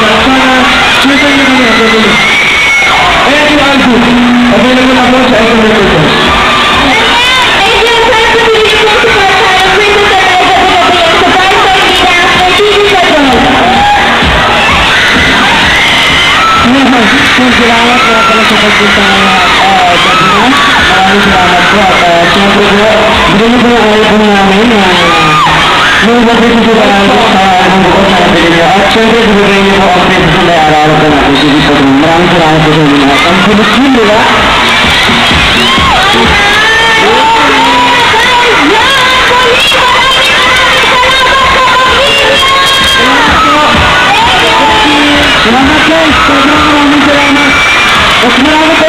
Sana, share nyo kami ang gagawin. Ayan yung album. Available na po sa SM Records. Salamat po pala sa pagpunta gabi na. Maraming salamat po. At siyempre po, bigyan niyo po yung album namin na may mabigyan po tayo sa anong buko sa nabili niyo. At siyempre, bigyan niyo po ang pwede sa may araw ko na po. Sige po, maraming salamat po sa inyo lahat. Ang kulit-kulit nila. Salamat guys! Sobrang maraming salamat! Mas marami